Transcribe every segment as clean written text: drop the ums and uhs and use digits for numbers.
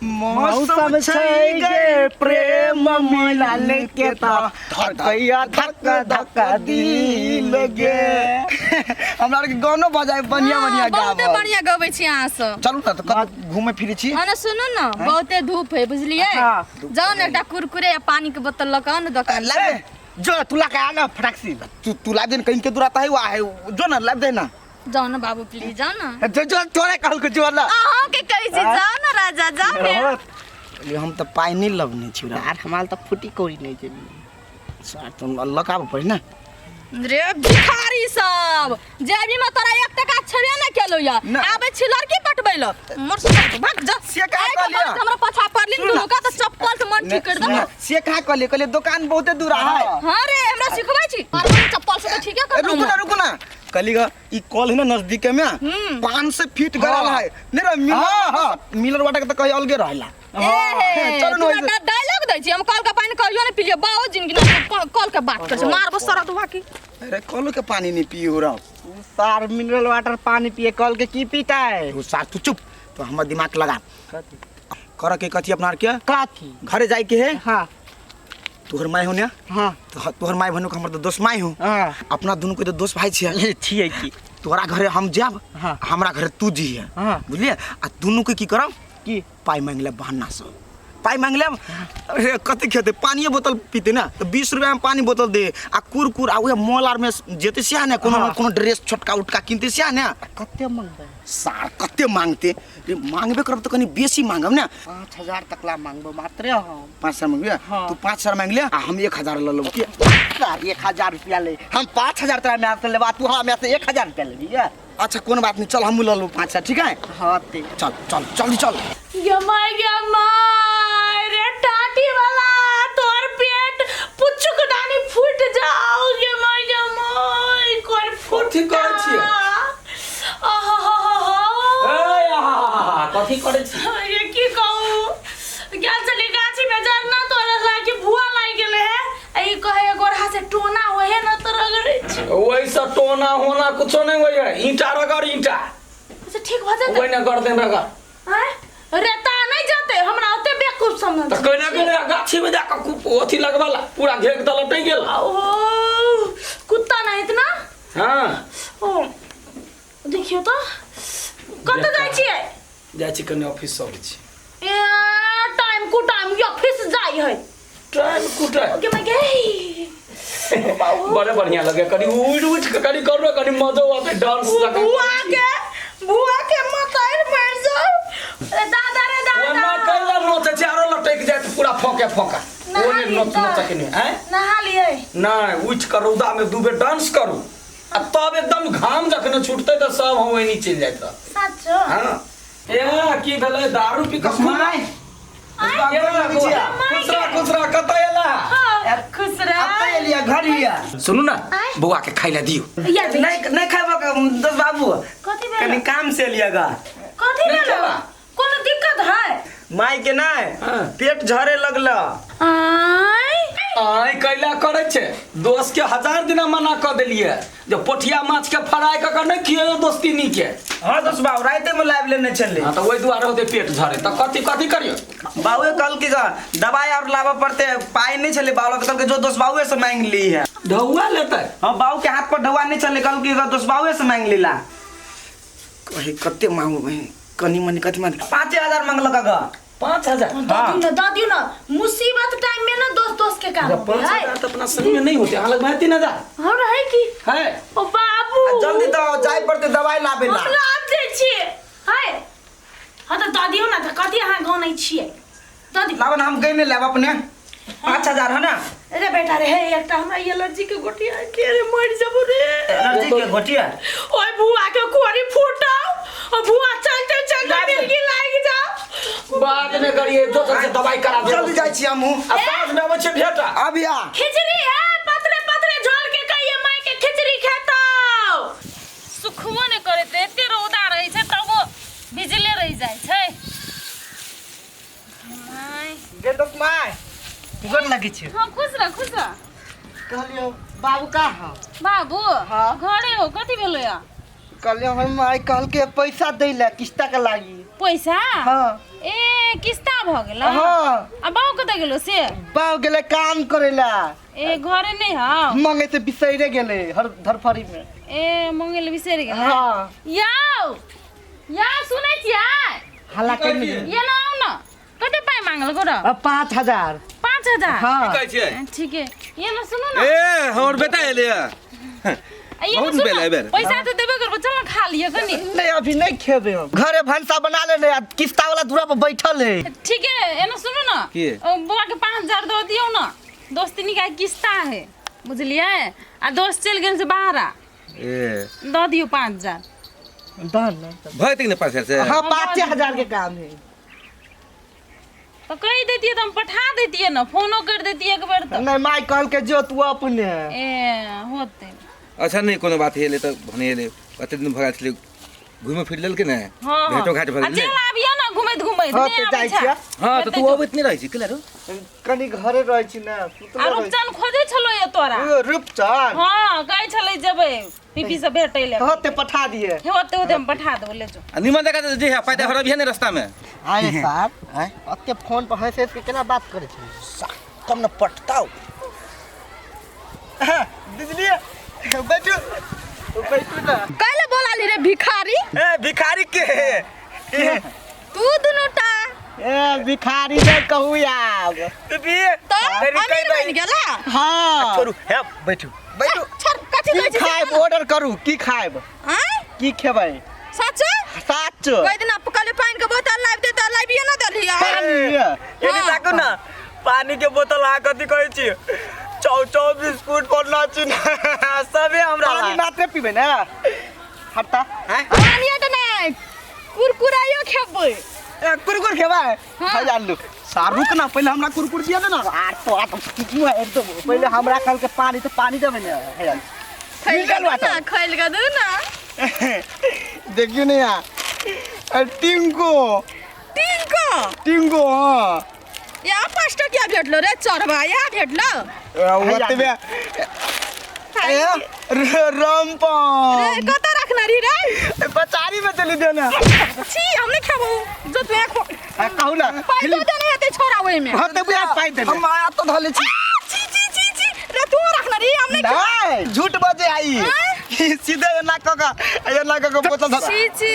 मौसम छै गे प्रेम मिलाने के त धकैया धक धक दिल गे। हमरा के गानो बजाय बढ़िया बढ़िया गाबो। बहुते बढ़िया गाबै छी अहाँ सब। चलू ना त घूमे फिरे छी। अने सुनू ना बहुते धूप है बुझलिए। जाओ ना एकटा कुरकुरे या पानी के बोतल लगा ना दुकान ले जो तुला का ना फटाकसी तू ला दे कहीं के दुराता है वहां है जो ना ला दे ना। जाओ ना बाबू प्लीज जाओ ना। जो तोरे कहल के जो ना हां के कहै छी जाओ ना राजा जाओ रे। हम त पाई नहीं लबने छी यार हमार त फुटी कोरी नहीं छै। सर तुम अल्लाह का पड़ी ना रे भिखारी सब जेबी में तोरा 1 टका छबे ना केलो या आबे छी लड़की पटबै ल मोर से भाग जा से का कहलिया हमरा पाछा पड़लिन दुनु का त चप्पल से मन ठीक कर दे से का कहले दुकान बहुते दूर है। हां रे हमरा सिखबै छी मारबो चप्पल से ठीक है कर रुको ना कलीगा ई कॉल है ना नजदीक में 500 फीट गरल है ने रे मिलर वाटर के त कहीं अलगे रहला। चलो ना डायलॉग दै छी हम कल का पानी कहियो ने पिलियो बाओ जिंदगी कल के बात कर मारबो सरा तो बाकी। अरे कल के पानी नहीं पियो रे तू सार मिनरल वाटर पानी पिए कल के की पीता है। तू सार तू चुप तो हमर दिमाग लगा कर के कथी अपना के काथी घरे जाए के है। हां तोहर माय हो ने। हां तो तोहर माय बनो हमर तो दोस्त माय हो। हां अपना दोनों के तो दोस्त भाई छिए छिए की तोरा घरे हम जाब हमरा घरे तू जी है बुझलिए आ दोनों के की करब की पाई मांग ले बहाना से पाई मांग ले। अरे कथी खेते पानी बोतल पीते ना तो 20 रुपया में पानी बोतल दे आ कुरकुर आ उ मॉल आर में जेते सिया ने कोनो ड्रेस छोटका उटका किनते सिया ने कते मांगबे सार कते मांगते रे मांगबे करब तो कनी बेसी मांगब ना 5000 तक ला मांगबो मात्र हम 500 मांगबे तू 5000 मांग ले आ हम 1000 ल लब के 1000 रुपया ले हम 5000 तेरा में से लेबा तू हम से 1000 रुपया ले लिया। अच्छा कोन बात नहीं चल हम ल लो 500 ठीक है। हां ते चल चल जल्दी चल गमाय रे टाटी वाला तोर पेट पुच्चुक डानी फूट जाओ गमाय कोर कथी करे छी ए आहा कथी करे छी ये की कहू क्या चली गाछी में जरना तोरा लागी भुआ लाग गेले है ई कहे गोरहा से टोना होए न तो रगड़े छी वैसा टोना होना कुछो नहीं होय है ईंटा रगड़ ईंटा अच्छा ठीक भ जाते ओइ न कर दे रगड़ हैं रेता नहीं जाते हमरा ओते बेवकूफ समझ त कने कने गाछी में जाके ओथी लगवाला पूरा घेर के लटै गेल। ओ कुत्ता नहीं इतना हां ओ देखियो तो कत जाय छियै जाय छी कने ऑफिस सब छी ए टाइम को टाइम ऑफिस जाय है टाइम कुटा ओके मैं गई बड़े बढ़िया लगे कनी उठ के कनी करो कनी मजा आते डांस लगा बुआ के मतार मार जाओ रे दादा वो ना कइला नोचे चारो लटक जाए तो पूरा फोके फोका ओने नोच नोच के नहीं हैं नहा लिए ना उठ कर रौदा में दू बेर डांस करू आ तब एकदम घाम जखने छूटते तो सब हम वही चल जाता सच्चो हां ए की भेले दारू पी के माय खुसरा कतैला खुश रह अब लिया घर लिया सुनु ना बुआ के खाइला दियो नहीं खाबो दस बाबू कथि कनी भेल काम से लिया गा कथि भेल कोनो दिक्कत है माई के ना पेट झरे लगला आई कैला करे छे दोस्त के 1000 दिना मना क देलिए जो पोठिया माछ के फ्राई क के नहीं खियो दोस्ती नी के। हां दस बाबू राते में लाइव लेने चले हां तो ओई दुआरे होते पेट झरे त कथि कथि करियो बाबू कल की दवाई और लावा पड़ते पाई नहीं चले बाबू कल के जो दोस्त बाबू से मांग ली है ढौआ लेते हां बाबू के हाथ पर ढौआ नहीं चले कल की दोस्त बाबू से मांग लीला कहे कते मांगू भाई कनी मनी कथि मांग 5000 मांगलका गा 5000 दादी ना मुसीबत टाइम में ना दोस्त के काम 5000 तो अपना सही में नहीं होते अलग में 3000 हम रहे की है ओ बाबू जल्दी तो जाय पड़ते दवाई लाबे ला हम लाग जाय छी हाय हां तो दादी हो ना त कथि अहाँ गाँव नहीं छिए दादी लावन हम गई नहीं लेब अपने 5000 है ना अरे बेटा रे एकटा हमरा एलर्जी के गोटिया के रे मर जबो रे एलर्जी के गोटिया ओए बुआ के कोरी फूटाओ और बुआ चलते चलते मिर्गी लाग जाओ बाद में करिए दोस्त से दवाई करा दे जल्दी जाय छी हमहु अब पास में बचे भेटा अब या खिचड़ी है पतरे पतरे झोल के कहिए माई के खिचड़ी खेताओ सुखबो ने करे ते एते रौदा रही छै तब बिजले रही जाय छै माई गे दोस्त माय गोर लगी छै हां खुश रह कहलियो बाबू का हां बाबू हाँ। घरे हो कथि भेलो या कहलियो हम आई कल के पैसा दै ले किस्ता के लागी पैसा हां ए किस्ता भ गेला हाँ अब बाऊ कतै गेलो से बाव गेले काम करेला ए घरे नै ह मंगे से बिसैरे गेले हर धरफरी में ए मंगेले बिसरि गेला हाँ या सुनै छियै हल्ला कर ये न आउ न कते पाइ मांगल गोर 5000 5000 हाँ कहै छियै ठीक है ये न सुनु न ए हमर बेटा एले ये बहुत न बेला है सुनु बेर। पैसा तो देबे करबो चल न खा लियो कनी नहीं अभी नहीं खेबे हम घरे भंसा बना ले किस्ता वाला दूरा पर बैठल है ठीक है ये न सुनु न की? बुआ के 5000 दो दियो न दोस्ती का किस्ता है बुझलिए आ दोस्त चल गेल से बाहर ए दो दियो 5000 दान भय तक ने 5000 से हाँ 5000 के काम है तो कह देती तो हम पठा देती न फोनो कर देती एक बार तो नहीं माई कहल के जो तू अपने ए होते अच्छा नहीं कोनो बात हेले त भने हेले कते दिन भगा छले घुमे फिर लेल के ने हां भेटो घाट भऽ गेलै चल आबिया न घुमैत घुमैत हाँ, नहीं तो आबै जाइ छै छियै। हां त तू अबैत नहीं रहै छी केला रो कनी घरे रहै छी ना आ रूपचन खोजै छलो ये तोरा रूपचन हां कहै छलै जेबै पीपी से भेटै ले होते पठा दिए होते होते हम पठा देबो ले जो निमन जगह जे है फायदा हरब है ने रास्ता में आए साहब अते फोन पर हंसे के केना बात करे छी कम न पटताओ बिजली बैठो बैठो ना काले बोलाली रे भिखारी ए भिखारी के तू दुनुटा ए भिखारी ने कहू याब तो अमीर बन गेला हां छोरू हे बैठू बैठो छोड़ कथि की कहै छी खाइब ऑर्डर करू की खाइब हैं की खेबै सच साच कोई दिन अपकले पानी के बोतल लाइव दे त लाइव ना दलिया एनी ताकू ना पानी के बोतल आ कथि कहै छी चौ बिस्कुट पर नाचिन सबे हमरा पानी मात्र पीबे ना हटा पानी त नै कुरकुरायो खेबै कुरकुर खेबा हजार लू शाहरुख ना पहले हमरा कुरकुर दिया ना आर तो कितना एकदम पहले हमरा कल के पानी तो पानी देबे ना हजार खैल ना खैल के दे ना देखियो ना यार टिंको टिंको हां या 5 टकिया भेटलो रे चरवा या भेटलो ओतबे रंपम रे कत रखना री रे बचारी में चली दे ना छी हम नहीं खाबो जो तू खो कहू ना पाई तो देने हेते छोरा ओइ में होते बुआ पाई दे हम आया तो धले छी छी रे तू रखना री हम नहीं नहीं झूठ बजे आई सीधे ना काका बोतल धर छी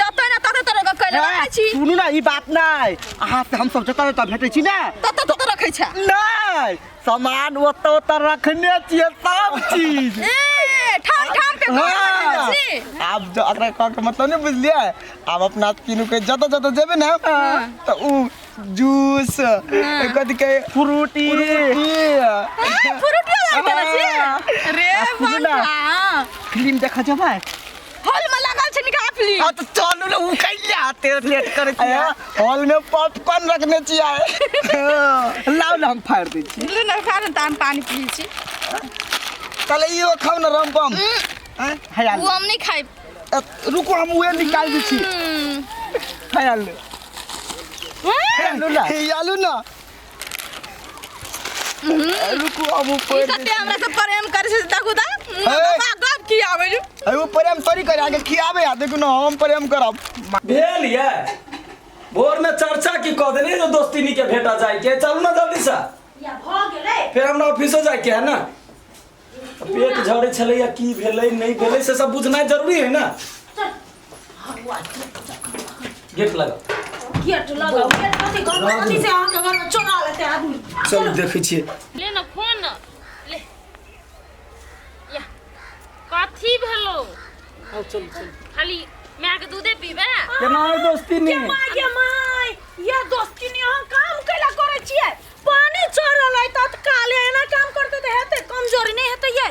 जतै ना तत तर कहले छी सुनू ना ई बात नहीं अहाँ से हम सब जतऽ ततऽ भेटै छी ना तत रखै छ नहीं सामान ओतऽ रखने छियै सब चीज ठाम पे हाँ। छी आप जो अगर कह के मतलब नहीं बुझलिए आप अपना तीनों के जतऽ जेबे ना तो उ जूस कथि के फ्रूटी फ्रूटी लागल छी रे बाबा फिल्म देखा जबै हॉल में लागल छै निका फिल्म आ तो चलू ना उ कैले आते लेट करे छियै हॉल में पॉपकॉर्न रखने छियै लाओ ना हम फाड़ दै छी ले ना खान त हम पानी पी छी कल इहो खाओ ना रमपम हाल वो हम नहीं खाइ रुको हम उहे निकाल दै छी हाल आलू ना आलू ना रुको अब ऊपर कते हमरा से प्रेम करे से देखू दा गप की आवे वो प्रेम तोरी करे आगे खियाबे आ देखो ना हम प्रेम करब भेल ये भोर में चर्चा की कह देनी जो दोस्ती के भेटा जाए के चल ना जल्दी से या भ गेलै फिर हमरा ऑफिसो जाए के है ना पेट झड़े छले या की भेलै नहीं भेलै से सब बुझना जरूरी है ना गेट लगा गेट लगाओ गेट कथि से आके घर में चोरा लेते आदमी चल देखै छियै ले ना फोन ले या कथि भेलो आओ चल खाली माय के दूधे पीबे केना है दोस्ती नहीं माय ये दोस्ती नहीं हम काम कैला करे छियै पानी चोरल है तत्काल एना काम करते त हेते कमजोरी नहीं हेते ये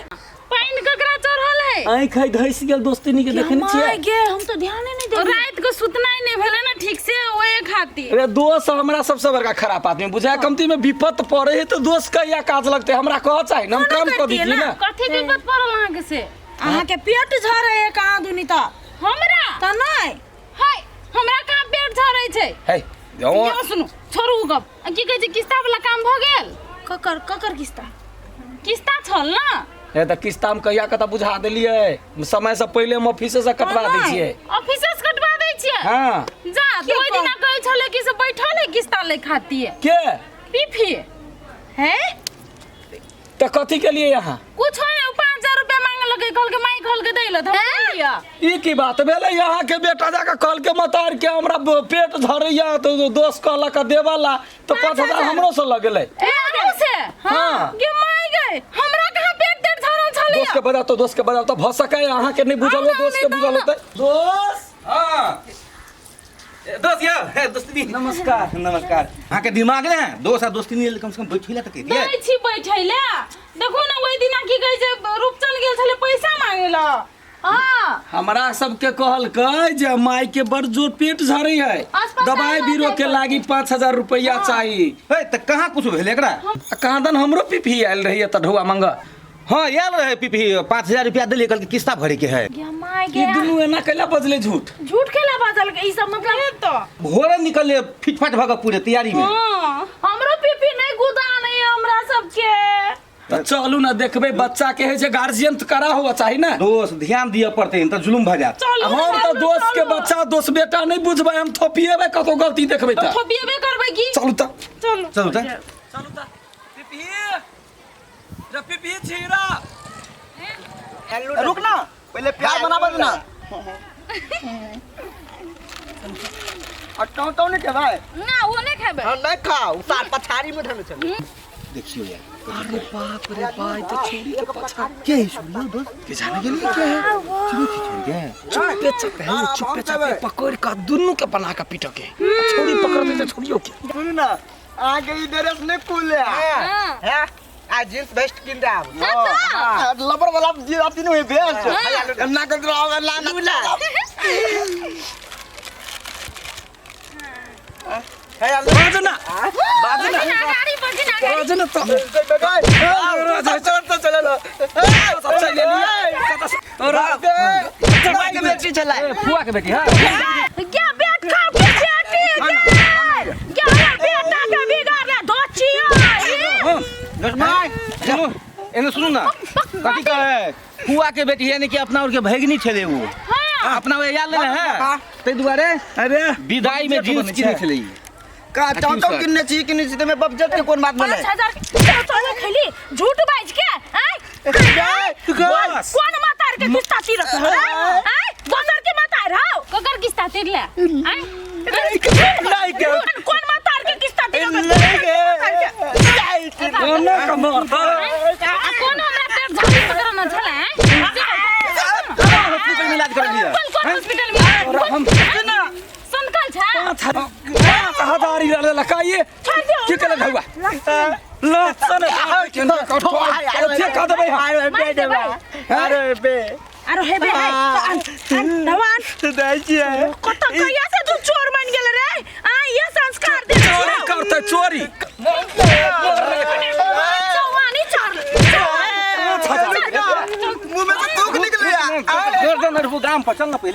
पानी ककरा चोरल है आई खाई धइस गेल दोस्ती नहीं के देखने छियै गे हम तो ध्यान नहीं दे रात को सुतना ही नहीं भेले ना ठीक से ओए खातिर अरे दोस्त हमरा सबसे बड़का खराब आदमी बुझा कमती में विपत पड़े है तो दोस्त का या काज लगते हमरा कह चाहे हम काम कर दी ना कथि विपत पड़ल अहाँ के से अहाँ के पेट झरे है कहां दुनी त हमरा त नहीं हाय हमरा कहां पेट झरे छै है यो सुनु छोरू गप की कहै छै किस्ता वाला काम भ गेल ककर किस्ता छल ना ए त किस्ता हम कहिया कता बुझा देलिए समय से पहले हम ऑफिस से कटवा दै छियै ऑफिस से कटवा दै छियै हां जा दू दिन कहै छले कि से बैठल है किस्ता ले खाती है के पीफी हैं तो कथी के लिए यहाँ कुछ है 5000 रुपया मांगल के कल के माई खोल के देला था लिया ई की बात भेलै यहाँ के बेटा जाके कल के मतार के हमरा पेट झरैया तो दोस्त कहला का देवाला तो 5000 हमरो से लगलै ए से हाँ। के माई गए हमरा कहां पेट झरल छले दोस्त के बजाओ तो भ सकै अहाँ के नहीं बुझल हो दोस्त के बुझल होतै दोस्त हाँ दोस्त यार दोस्ती नमस्कार नमस्कार अहाँ के दिमाग ने दोस्त आ दोस्ती नहीं कम से कम बैठिला तक दिए दै छी बैठैला देखो ना ओइ दिना की कहै छै रूपचन गेल छले पैसा मांगेला हां हमरा सबके कहलकै जे माई के बड़ जोर पेट झरै है अस्पताल दवाई बीरो के लागी 5000 रुपया चाहिए हे त कहाँ कुछ भेल एकरा कहाँ दन हमरो पीपी आयल रही त ढौआ मंगा हाँ यार रहे पीपी 5000 रुपया दिले कल के किस्ता भरे के है के माई ये के दुनू एना कैला बजले झूठ झूठ केला बादल के ई सब मतलब है तो भोरे निकले फिटफाट भग पूरे तैयारी में हां हमरो पीपी नहीं गुदा नहीं हमरा सबके तो चलू ना देखबे बच्चा के है जे गार्जियन तो करा हुआ चाहिए ना दोस्त ध्यान दिए पड़ते हैं तो जुलुम भ जात हम तो दोस्त के बच्चा दोस्त बेटा नहीं बुझबै हम थोपिएबे कतो गलती देखबै त थोपिएबे करबै की चलू त चलो चलू त चलू त पीपी रे पीपी छीरा रुक ना पहले प्यार बनाबे ना अटौ तो नहीं के भाई ना वो नहीं खेबे हां नहीं खाओ साथ पछाड़ी में धन चल देखियो यार अरे बाप रे भाई तो छोड़ी के पछा के है सुनियो दोस्त के जाने के लिए क्या है छोड़ के चुपे चुपे पकड़ का दुन्नु के बना के पीट के छोड़ी पकड़ दे तो छोड़ियो के सुन ना आगे इधर से खुले है आ जींस वेस्ट किन दा लबर वाला जी आती नहीं बेस ना कर रहा ला ना है बाजना बाजना गाड़ी बजी ना गाड़ी बाजना तो तो चले लो सब चल लिया और चला के बेटी चला फुआ के बेटी हां क्या बेट खाओ के बेटी क्या बेटा के बिगाड़ दो चिया सुनो एने सुनो ना कथी कहे फुआ के बेटी यानी कि अपना और के भैगनी छले वो अपना वे याद ले है ते दुआरे अरे विदाई में जींस की छले का चाचा किन्ने ची किन्ने ची में बबजत के कोन बात बोले 5000 चलो खेली झूठ बाज के कौन मातार के किस्ता तीर दोसर के मातार हाउ ककर किस्ता तीर ले कौन मातार के किस्ता तीर कौन कमर कौन हमरा पेट झाड़ी पकड़ न छले हॉस्पिटल में इलाज कर दिया कौन हॉस्पिटल में हम संकल छा 5000 ले लकाइए की कल हुआ लसन के ना कठो अरे का देबै अरे बे अरे हे बे धवान दाई छी है कत कहिया से तू चोर बन गेल रे आ ये संस्कार दे चोरी करते चोरी जवानी चोर मुंह में से थूक निकल गया गर्दन और वो गाम पर चल ना पहले